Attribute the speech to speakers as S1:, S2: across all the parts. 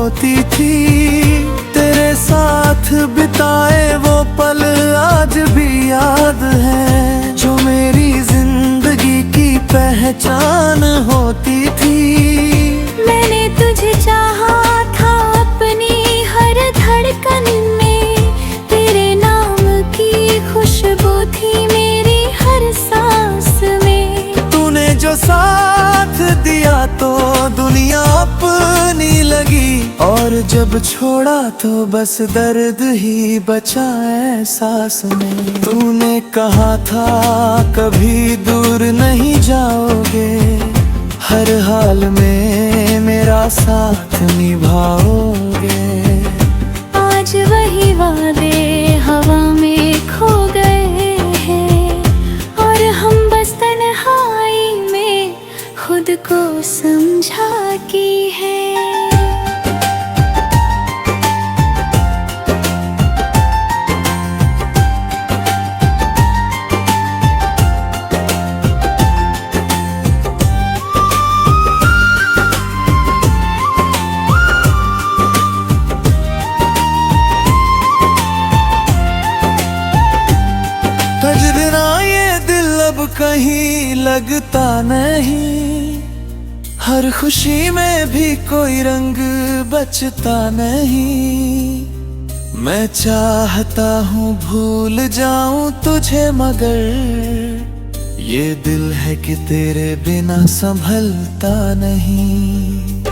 S1: होती थी। तेरे साथ बिताए वो पल आज भी याद है, जो मेरी जिंदगी की पहचान होती थी।
S2: मैंने तुझे चाहा था अपनी हर धड़कन में, तेरे नाम की खुशबू थी मेरी हर सांस में।
S1: तूने जो साथ दिया तो दुनिया अपनी लगी, और जब छोड़ा तो बस दर्द ही बचा एहसास में। तूने कहा था कभी दूर नहीं जाओगे, हर हाल में मेरा साथ निभाओगे।
S2: आज वही वादे हवा में खो गए हैं, और हम बस तन्हाई में खुद को समझा की है।
S1: सजना ये दिल अब कहीं लगता नहीं, हर खुशी में भी कोई रंग बचता नहीं। मैं चाहता हूँ भूल जाऊं तुझे, मगर ये दिल है कि तेरे बिना संभलता नहीं।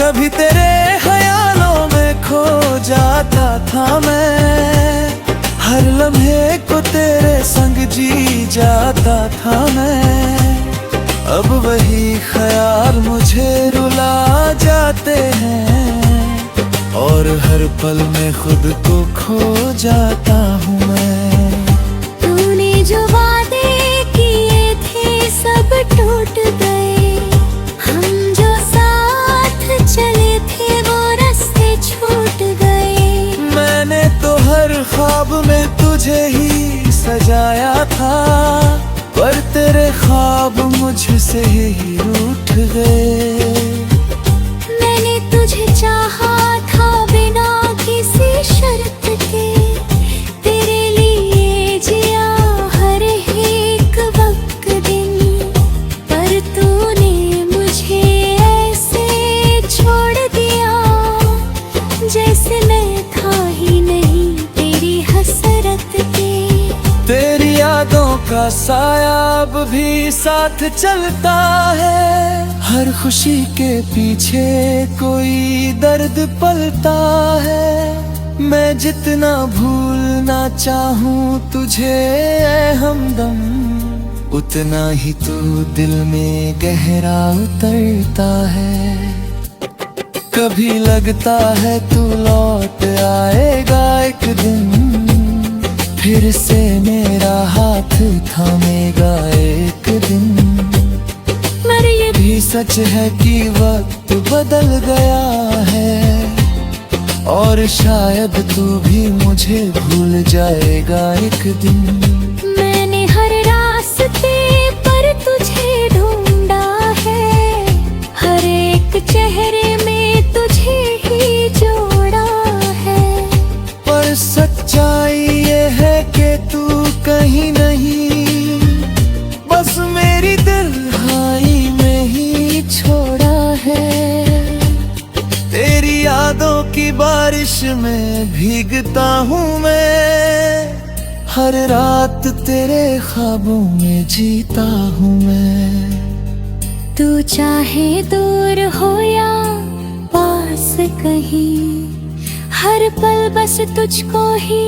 S1: कभी तेरे ख्यालों में खो जाता था मैं, हर लम्हे को तेरे संग जी जाता था मैं। अब वही ख्याल मुझे रुला जाते हैं, और हर पल में खुद को खो जाता हूँ मैं।
S2: तूने जो वादे किए थे सब टूट गए, हम जो साथ चले थे वो रास्ते छूट गए।
S1: मैंने तो हर ख्वाब में तुझे ही सजाया था, पर तेरे ख्वाब मुझसे ही रूठ गए।
S2: मैंने तुझे चाहा था बिना किसी शर्त के, तेरे लिए जिया हर एक वक्त दिन, पर तूने मुझे ऐसे छोड़ दिया जैसे मैं था ही नहीं तेरी हसरत के।
S1: तेरी यादों का साया अब भी साथ चलता है, हर खुशी के पीछे कोई दर्द पलता है। मैं जितना भूलना चाहूँ तुझे ऐ हमदम, उतना ही तू दिल में गहरा उतरता है। कभी लगता है तू लौट आएगा एक दिन, फिर से मेरा हाथ थामेगा एक दिन।
S2: मगर ये
S1: भी सच है कि वक्त बदल गया है, और शायद तू भी मुझे भूल जाएगा एक दिन।
S2: मैंने हर रास्ते पर तुझे ढूंढा है, हर एक चेहरे में तुझे ही जोड़ा है।
S1: पर सच्चाई ये है कि तू कहीं नहीं, बस मेरी तन्हाई में ही छोड़ा है। तेरी यादों की बारिश में भीगता हूँ मैं, हर रात तेरे ख्वाबों में जीता हूँ मैं।
S2: तू चाहे दूर हो या पास कहीं, हर पल बस तुझको ही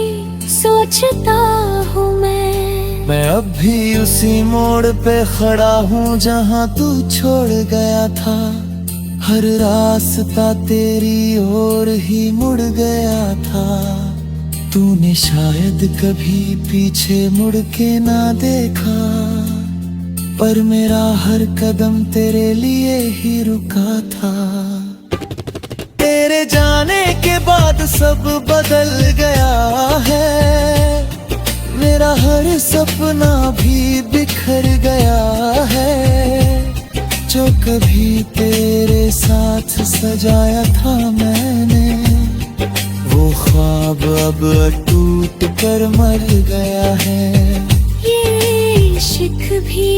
S2: सोचता हूँ मैं
S1: अब भी उसी मोड़ पे खड़ा हूँ जहाँ तू छोड़ गया था। हर रास्ता तेरी ओर ही मुड़ गया था। तूने शायद कभी पीछे मुड़ के ना देखा, पर मेरा हर कदम तेरे लिए ही रुका था। तेरे जाने के बाद सब बदल गया है, मेरा हर सपना भी बिखर गया है। जो कभी तेरे साथ सजाया था मैंने, वो ख्वाब अब टूट कर मर गया है।
S2: ये इश्क भी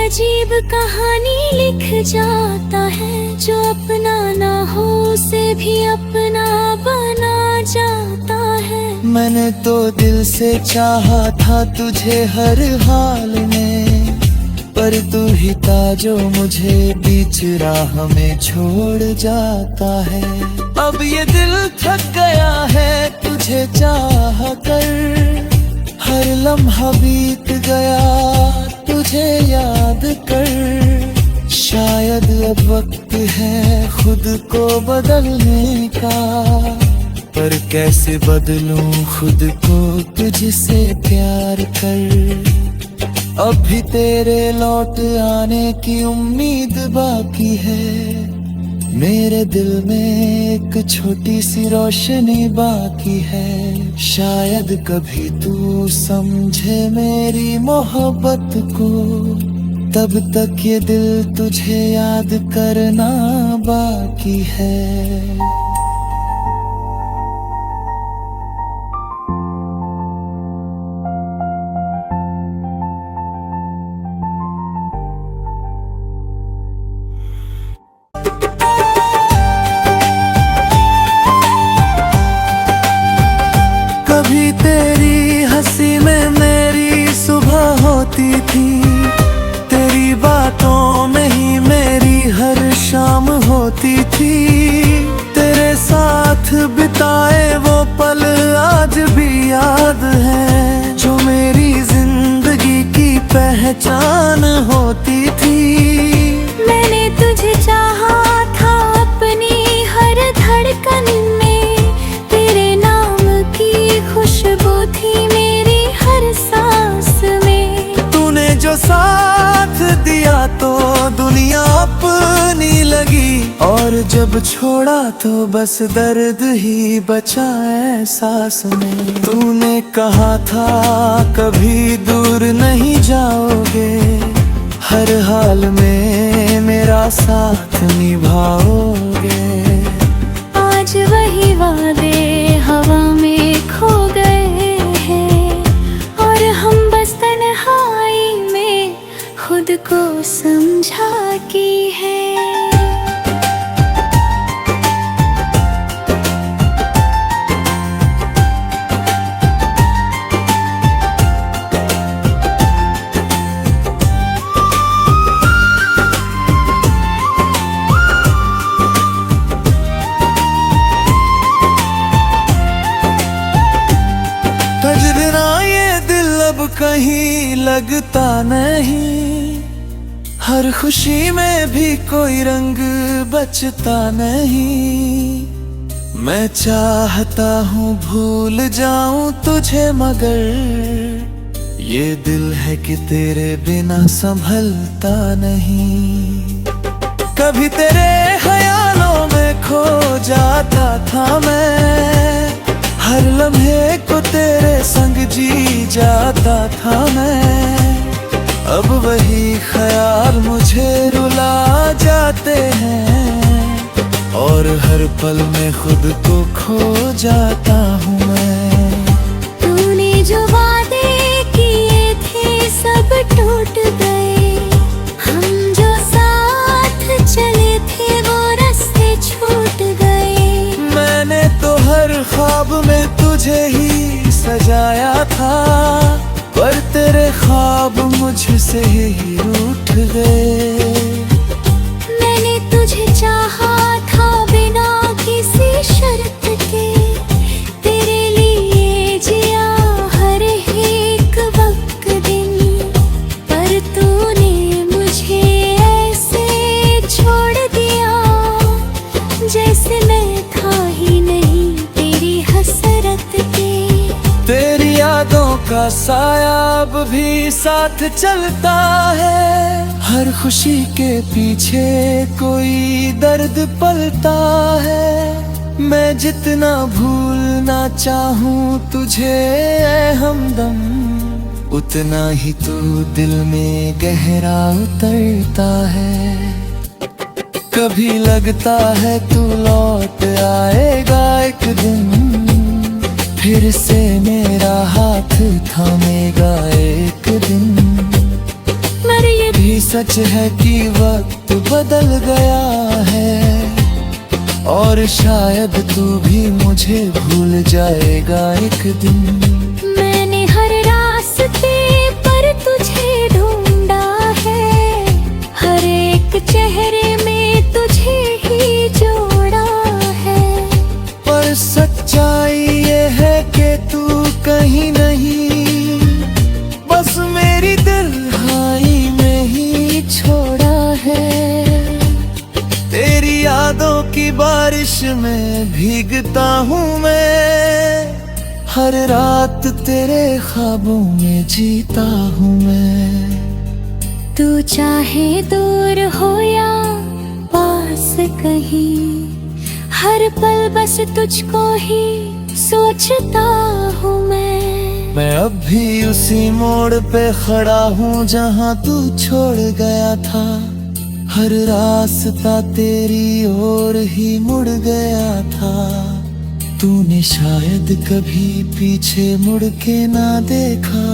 S2: अजीब कहानी लिख जाता है, जो अपना ना हो उसे भी अपना बना जाता है।
S1: मैंने तो दिल से चाहा था तुझे हर हाल में, पर तू ही था जो मुझे बीच राह में छोड़ जाता है। अब ये दिल थक गया है तुझे चाह कर, हर लम्हा बीत गया तुझे याद कर। शायद अब वक्त है खुद को बदलने का, पर कैसे बदलूं खुद को तुझसे प्यार कर। अब भी तेरे लौट आने की उम्मीद बाकी है, मेरे दिल में एक छोटी सी रोशनी बाकी है। शायद कभी तू समझे मेरी मोहब्बत को, तब तक ये दिल तुझे याद करना बाकी है। कभी तेरी हंसी में मेरी सुबह होती थी, तेरी बातों में ही मेरी हर शाम होती थी। तेरे साथ बिताए वो पल आज भी याद है, जो मेरी जिंदगी की पहचान होती थी।
S2: मैंने तुझे चाहा था अपनी हर धड़कन में, तेरे नाम की खुशबू थी मेरी हर सांस में।
S1: तूने जो साथ दिया तो दुनिया अपनी लगी, और जब छोड़ा तो बस दर्द ही बचा एहसास में। तूने कहा था कभी दूर नहीं जाओगे, हर हाल में मेरा साथ निभाओगे।
S2: आज वही वादे हवा में खो गए हैं, और हम बस तन्हाई में खुद को समझा की है।
S1: सजना ये दिल अब कहीं लगता नहीं, हर खुशी में भी कोई रंग बचता नहीं। मैं चाहता हूँ भूल जाऊं तुझे, मगर ये दिल है कि तेरे बिना संभलता नहीं। कभी तेरे ख्यालों में खो जाता था मैं, हर लम्हे को तेरे संग जी जाता था मैं। अब वही ख्याल मुझे रुला जाते हैं, और हर पल में खुद को खो जाता हूँ मैं।
S2: तूने जो वादे किए थे सब टूट गए, हम जो साथ चले थे वो रास्ते छूट गए।
S1: मैंने तो हर ख्वाब में तुझे ही सजाया था, पर तेरे ख्वाब मुझसे ही रूठ गए।
S2: मैंने तुझे चाहा था बिना किसी शर्त के, तेरे लिए जिया हर एक वक्त दिन, पर तूने मुझे ऐसे छोड़ दिया जैसे मैं था ही नहीं तेरी हसरत के।
S1: तेरी यादों का साया अब भी साथ चलता है, हर खुशी के पीछे कोई दर्द पलता है। मैं जितना भूलना चाहूँ तुझे ऐ हमदम, उतना ही तू दिल में गहरा उतरता है। कभी लगता है तू लौट आएगा एक दिन, फिर से मेरा हाथ थामेगा एक दिन।
S2: मगर ये
S1: भी सच है कि वक्त बदल गया है, और शायद तू भी मुझे भूल जाएगा एक दिन।
S2: मैंने हर रास्ते पर तुझे ढूंढा है, हर एक चेहरे में तुझे ही जोड़ा है।
S1: पर सच्चाई ये है कि तू कहीं नहीं, बस मेरी तन्हाई में ही छोड़ा है। तेरी यादों की बारिश में भीगता हूँ मैं, हर रात तेरे ख्वाबों में जीता हूँ मैं।
S2: तू चाहे दूर हो या पास कहीं, हर पल बस तुझको ही सोचता हूँ मैं
S1: अब भी उसी मोड़ पे खड़ा हूँ जहाँ तू छोड़ गया था। हर रास्ता तेरी ओर ही मुड़ गया था। तूने शायद कभी पीछे मुड़ के ना देखा,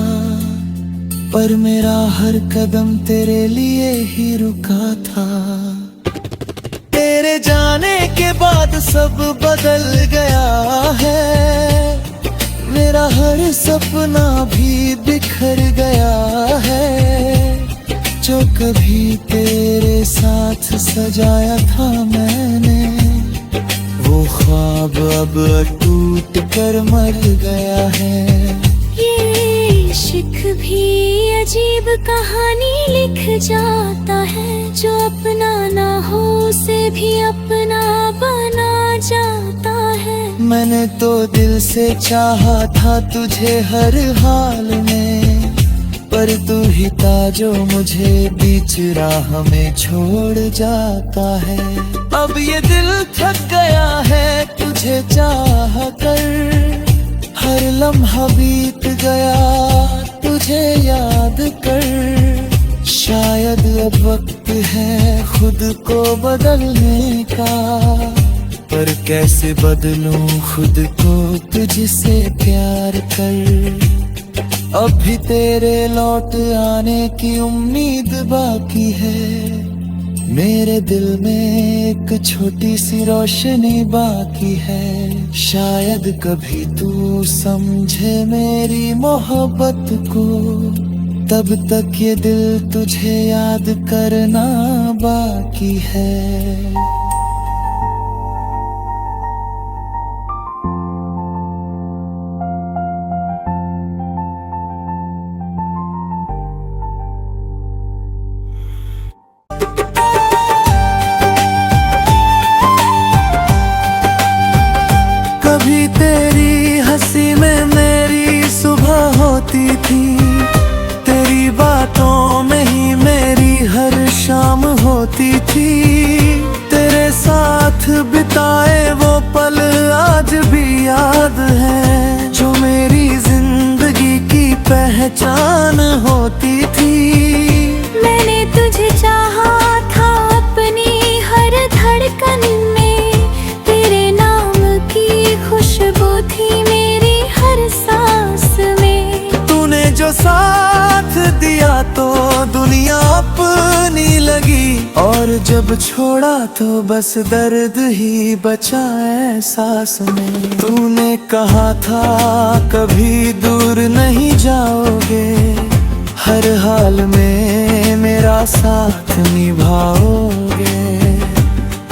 S1: पर मेरा हर कदम तेरे लिए ही रुका था। तेरे जाने के बाद सब बदल गया है, मेरा हर सपना भी बिखर गया है। जो कभी तेरे साथ सजाया था मैंने, वो ख्वाब अब टूट कर मर गया है।
S2: ये इश्क भी अजीब कहानी लिख जाता है, जो अपना ना हो उसे भी अपना बना जाता है।
S1: मैंने तो दिल से चाहा था तुझे हर हाल में, पर तू ही था जो मुझे बीच राह में छोड़ जाता है। अब ये दिल थक गया है तुझे चाह कर, हर लम्हा बीत गया तुझे याद कर। शायद अब वक्त है खुद को बदलने का, पर कैसे बदलूं खुद को तुझसे प्यार कर। अब भी तेरे लौट आने की उम्मीद बाकी है, मेरे दिल में एक छोटी सी रोशनी बाकी है। शायद कभी तू समझे मेरी मोहब्बत को, तब तक ये दिल तुझे याद करना बाकी है। कभी तेरी हंसी में मेरी सुबह होती थी, तेरी बातों में ही मेरी हर शाम होती थी। तेरे साथ बिताए वो पल आज भी याद है, जो मेरी जिंदगी की पहचान होती थी।
S2: मैंने तुझे चाहा था अपनी हर धड़कन में, तेरे नाम की खुशबू थी मेरी हर सांस में।
S1: तूने जो साथ दिया तो दुनिया अपनी लगी, और जब छोड़ा तो बस दर्द ही बचा एहसास में। तूने कहा था कभी दूर नहीं जाओगे, हर हाल में मेरा साथ निभाओगे।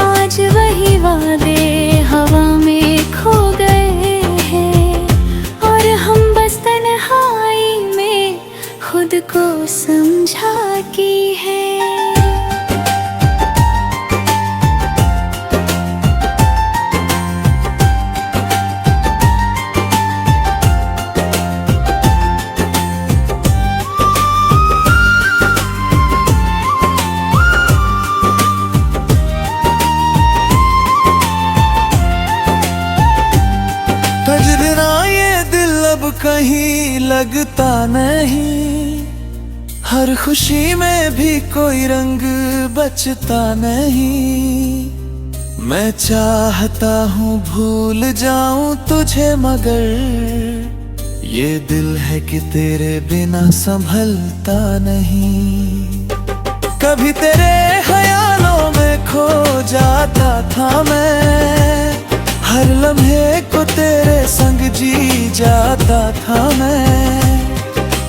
S2: आज वही वादे हवा में खो गए हैं, और हम बस तन्हाई में खुद को समझा की है।
S1: तजरना ये दिल अब कहीं लगता नहीं, हर खुशी में भी कोई रंग बचता नहीं। मैं चाहता हूँ भूल जाऊं तुझे, मगर ये दिल है कि तेरे बिना संभलता नहीं। कभी तेरे ख्यालों में खो जाता था मैं, हर लम्हे को तेरे संग जी जाता था मैं।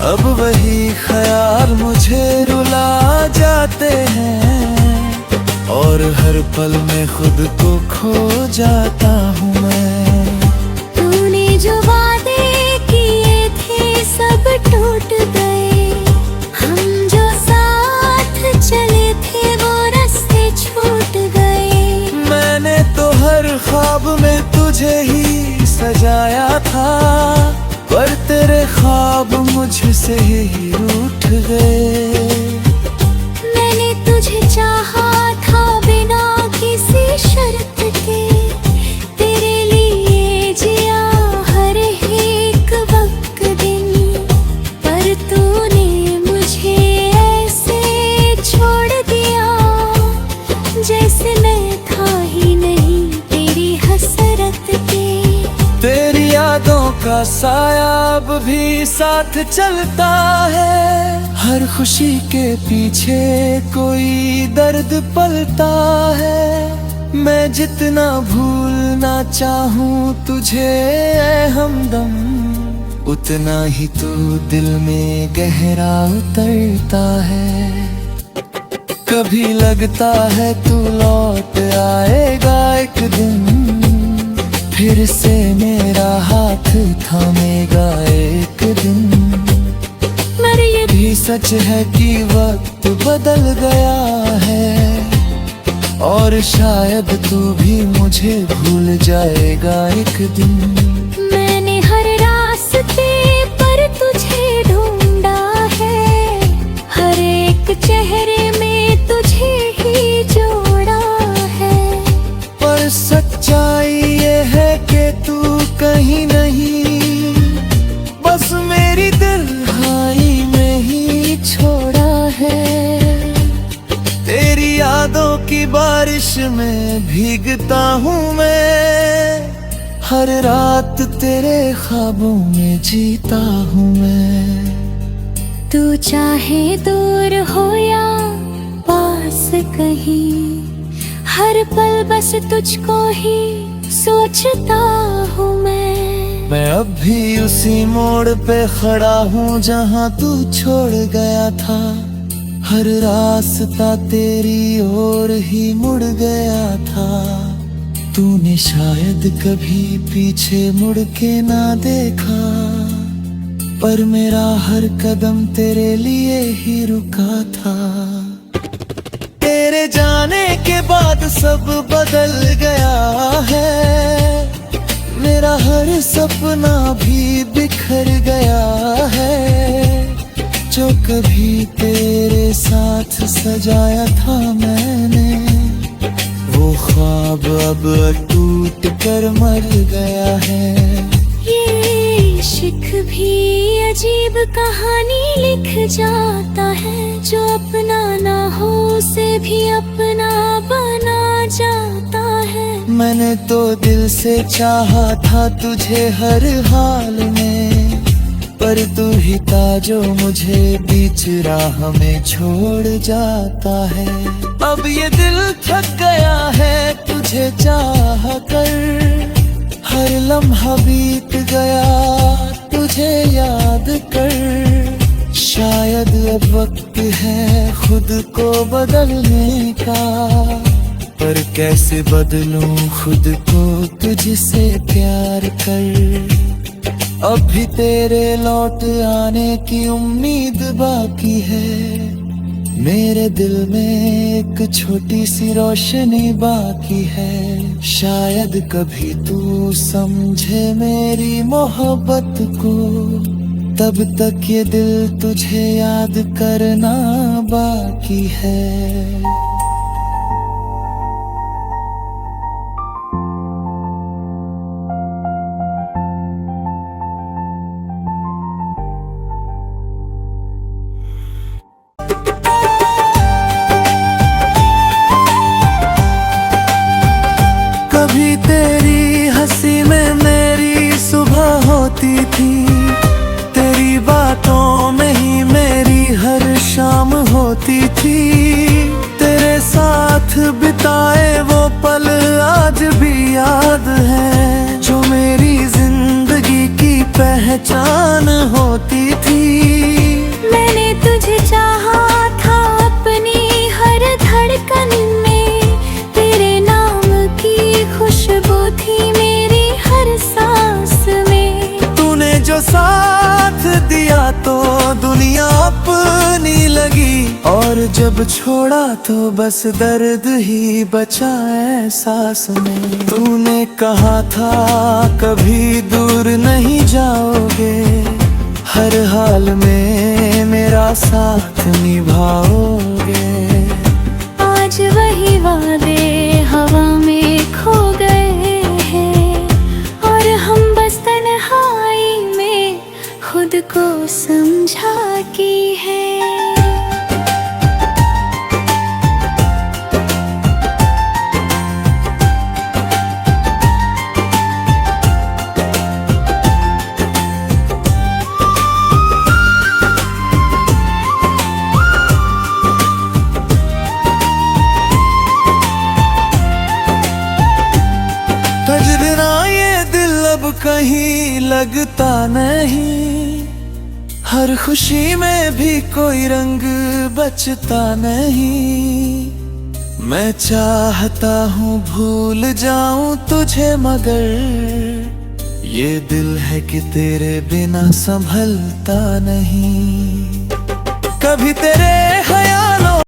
S1: अब वही ख्याल मुझे रुला जाते हैं, और हर पल में खुद को खो जाता हूँ मैं।
S2: तूने जो वादे किए थे सब टूट गए, हम जो साथ चले थे वो रास्ते छूट गए।
S1: मैंने तो हर ख्वाब में तुझे ही सजाया था, पर तेरे ख्वाब मुझसे ही रूठ गए।
S2: मैंने तुझे चाहा था बिना किसी शर्त के, तेरे लिए जिया हर एक वक्त दिन। पर तूने मुझे ऐसे छोड़ दिया, जैसे मैं था ही नहीं तेरी हसरत के।
S1: तेरी यादों का साया अब भी साथ चलता है, हर खुशी के पीछे कोई दर्द पलता है। मैं जितना भूलना चाहूँ तुझे ऐ हमदम, उतना ही तू दिल में गहरा उतरता है। कभी लगता है तू लौट आएगा एक दिन, फिर से मेरा हाथ थामेगा एक दिन।
S2: मर ये
S1: भी सच है कि वक्त बदल गया है, और शायद तू भी मुझे भूल जाएगा एक दिन।
S2: मैंने हर रास्ते पर तुझे ढूंढा है, हर एक चेहरे में तुझे ही जोड़ा है।
S1: पर सच्चाई ये है कि तू कहीं नहीं, बस मेरी तन्हाई में ही छोड़ा है। तेरी यादों की बारिश में भीगता हूँ मैं, हर रात तेरे ख्वाबों में जीता हूँ मैं।
S2: तू चाहे दूर हो या पास कहीं, हर पल बस तुझको ही सोचता हूँ मैं।
S1: अब भी उसी मोड़ पे खड़ा हूँ जहाँ तू छोड़ गया था, हर रास्ता तेरी ओर ही मुड़ गया था। तूने शायद कभी पीछे मुड़ के ना देखा, पर मेरा हर कदम तेरे लिए ही रुका था। तेरे जाने के बाद सब बदल गया है, मेरा हर सपना भी बिखर गया है। जो कभी तेरे साथ सजाया था मैंने, वो ख्वाब अब टूट कर मर गया है।
S2: ये इश्क भी अजीब कहानी लिख जाता है, जो अपना ना हो उसे भी अपना बना जाता है।
S1: मैंने तो दिल से चाहा था तुझे हर हाल में, पर तू ही था जो मुझे बीच राह में छोड़ जाता है। अब ये दिल थक गया है तुझे चाह कर, हर लम्हा बीत गया तुझे याद कर। शायद अब वक्त है खुद को बदलने का, पर कैसे बदलूं खुद को तुझसे प्यार कर। अब भी तेरे लौट आने की उम्मीद बाकी है, मेरे दिल में एक छोटी सी रोशनी बाकी है। शायद कभी तू समझे मेरी मोहब्बत को, तब तक ये दिल तुझे याद करना बाकी है। थी, तेरी बातों में ही मेरी हर शाम होती थी। तेरे साथ बिताए वो पल आज भी याद है, जो मेरी जिंदगी की पहचान होती थी।
S2: मैंने तुझे चाहा था अपनी हर धड़कन में, तेरे नाम की खुशबू थी मेरी हर सांस में।
S1: तूने जो साथ दिया तो दुनिया अपनी लगी, और जब छोड़ा तो बस दर्द ही बचा एहसास में। तूने कहा था कभी दूर नहीं जाओगे, हर हाल में मेरा साथ निभाओगे।
S2: आज वही वादे हवा में खो गए हैं, और हम बस तन्हाई में खुद को समझा की है।
S1: तजरना ये दिल अब कहीं लगता नहीं, हर खुशी में भी कोई रंग बचता नहीं। मैं चाहता हूँ भूल जाऊं तुझे, मगर ये दिल है कि तेरे बिना संभलता नहीं। कभी तेरे